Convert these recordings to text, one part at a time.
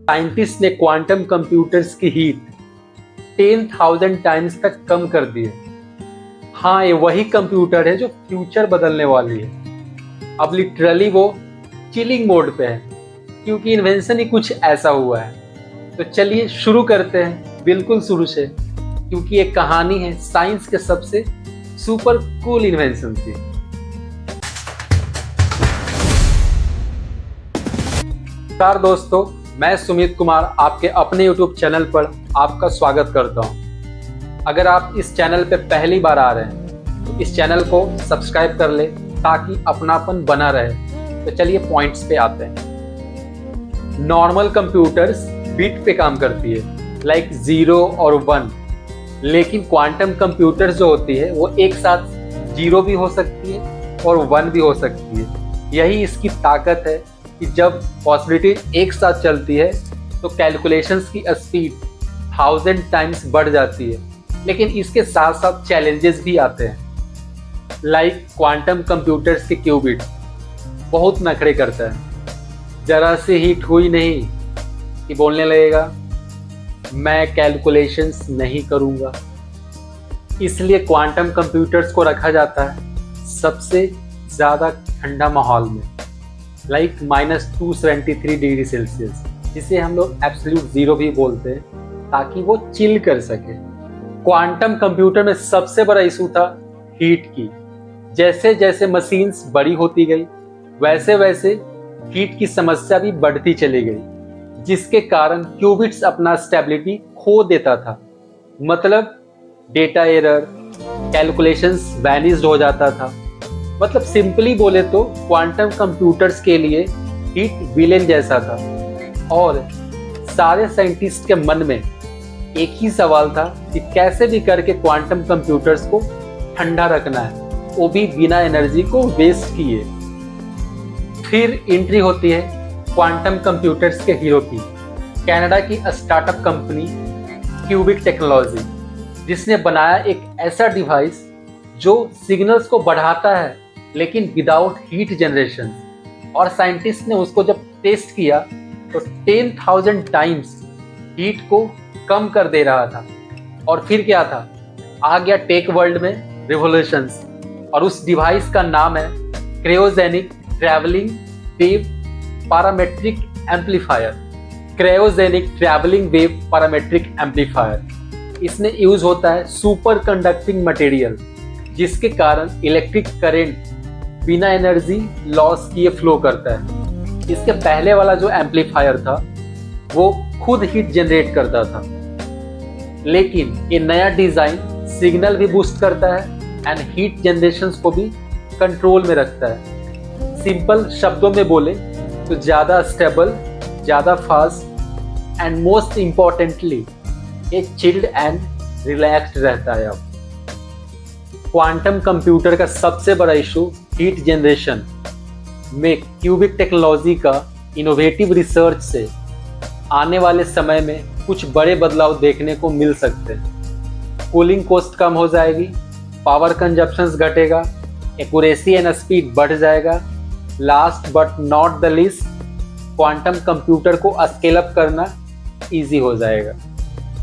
Scientist ने quantum computers की heat 10,000 times तक कम कर दी है। हाँ, ये वही कंप्यूटर है जो फ्यूचर बदलने वाली है। अब लिटरली वो चिलिंग मोड पे है, क्योंकि इन्वेंशन ही कुछ ऐसा हुआ है। तो चलिए शुरू करते हैं बिल्कुल शुरू से, क्योंकि एक कहानी है साइंस के सबसे सुपर कूल इन्वेंशन की। नमस्कार दोस्तों, मैं सुमित कुमार आपके अपने YouTube चैनल पर आपका स्वागत करता हूं। अगर आप इस चैनल पर पहली बार आ रहे हैं तो इस चैनल को सब्सक्राइब कर ले ताकि अपनापन बना रहे। तो चलिए पॉइंट्स पे आते हैं। नॉर्मल कंप्यूटर्स बिट पे काम करती है, लाइक 0 और 1, लेकिन क्वांटम कंप्यूटर्स जो होती है वो एक साथ 0 भी हो सकती है और 1 भी हो सकती है। यही इसकी ताकत है कि जब पॉसिबिलिटी एक साथ चलती है तो कैलकुलेशंस की स्पीड 1000 टाइम्स बढ़ जाती है। लेकिन इसके साथ साथ चैलेंजेस भी आते हैं, लाइक क्वांटम कंप्यूटर्स के क्यूबिट बहुत नखरे करता है। जरा से हीट हुई नहीं कि बोलने लगेगा मैं कैलकुलेशंस नहीं करूँगा। इसलिए क्वांटम कंप्यूटर्स को रखा जाता है सबसे ज़्यादा ठंडा माहौल में, लाइक -273 डिग्री सेल्सियस, जिसे हम लोग एब्सोल्यूट ज़ीरो भी बोलते हैं, ताकि वो चिल कर सके। क्वांटम कंप्यूटर में सबसे बड़ा इशू था हीट की। जैसे जैसे मशीन्स बड़ी होती गई वैसे वैसे हीट की समस्या भी बढ़ती चली गई, जिसके कारण क्यूबिट्स अपना स्टेबिलिटी खो देता था। मतलब डेटा एरर, कैलकुलेशंस वैनिश्ड हो जाता था। मतलब सिंपली बोले तो क्वांटम कंप्यूटर्स के लिए हीट विलेन जैसा था। और सारे साइंटिस्ट के मन में एक ही सवाल था कि कैसे भी करके क्वांटम कंप्यूटर्स को ठंडा रखना है, वो भी बिना एनर्जी को वेस्ट किए। फिर एंट्री होती है क्वांटम कंप्यूटर्स के हीरो की, कनाडा की स्टार्टअप कंपनी क्यूबिक टेक्नोलॉजी, जिसने बनाया एक ऐसा डिवाइस जो सिग्नल्स को बढ़ाता है लेकिन विदाउट हीट जनरेशन। और साइंटिस्ट ने उसको जब टेस्ट किया तो 10,000 टाइम्स हीट को कम कर दे रहा था। और फिर क्या था, आ गया टेक वर्ल्ड में रिवोल्यूशंस, और उस डिवाइस का नाम है cryogenic travelling wave parametric amplifier. Cryogenic travelling wave parametric amplifier, इसमें यूज होता है सुपर कंडक्टिंग मटेरियल, जिसके कारण इलेक्ट्रिक करंट बिना एनर्जी लॉस किए फ्लो करता है। इसके पहले वाला जो एम्पलीफायर था वो खुद हीट जनरेट करता था, लेकिन ये नया डिजाइन सिग्नल भी बूस्ट करता है एंड हीट जनरेशन को भी कंट्रोल में रखता है। सिंपल शब्दों में बोले तो ज़्यादा स्टेबल, ज़्यादा फास्ट एंड मोस्ट इम्पॉर्टेंटली ये चिल्ड एंड रिलैक्स्ड रहता है। अब क्वांटम कंप्यूटर का सबसे बड़ा इशू हीट जनरेशन में क्यूबिक टेक्नोलॉजी का इनोवेटिव रिसर्च से आने वाले समय में कुछ बड़े बदलाव देखने को मिल सकते हैं। कूलिंग कॉस्ट कम हो जाएगी, पावर कंजप्शन घटेगा, एक्यूरेसी एंड स्पीड बढ़ जाएगा। Last but not the least, quantum computer को स्केल अप करना इजी हो जाएगा।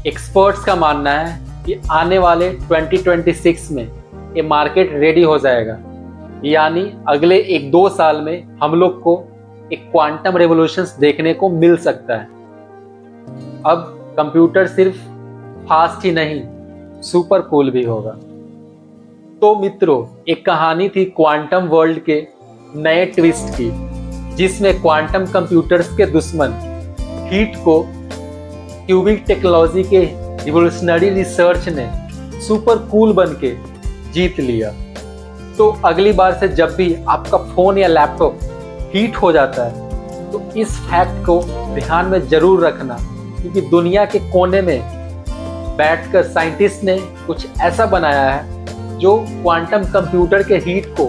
एक्सपर्ट्स का मानना है कि आने वाले 2026 में ये मार्केट रेडी हो जाएगा, यानी अगले 1-2 साल में हम लोग को एक क्वांटम रेवोल्यूशंस देखने को मिल सकता है। अब कंप्यूटर सिर्फ फास्ट ही नहीं, सुपर कूल भी होगा। तो मित्रों, एक कहानी थी क्वांटम वर्ल्ड के नए ट्विस्ट की, जिसमें क्वांटम कंप्यूटर्स के दुश्मन हीट को क्यूबिक टेक्नोलॉजी के रिवोल्यूशनरी रिसर्च ने सुपर कूल बन के जीत लिया। तो अगली बार से जब भी आपका फ़ोन या लैपटॉप हीट हो जाता है तो इस फैक्ट को ध्यान में ज़रूर रखना, क्योंकि दुनिया के कोने में बैठकर साइंटिस्ट ने कुछ ऐसा बनाया है जो क्वांटम कंप्यूटर के हीट को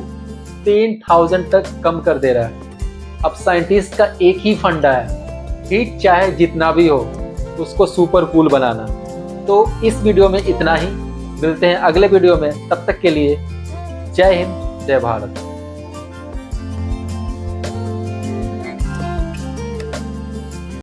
10,000 तक कम कर दे रहा है। अब साइंटिस्ट का एक ही फंडा है, हीट चाहे जितना भी हो उसको सुपर कूल बनाना। तो इस वीडियो में इतना ही, मिलते हैं अगले वीडियो में। तब तक के लिए जय हिंद, जय भारत।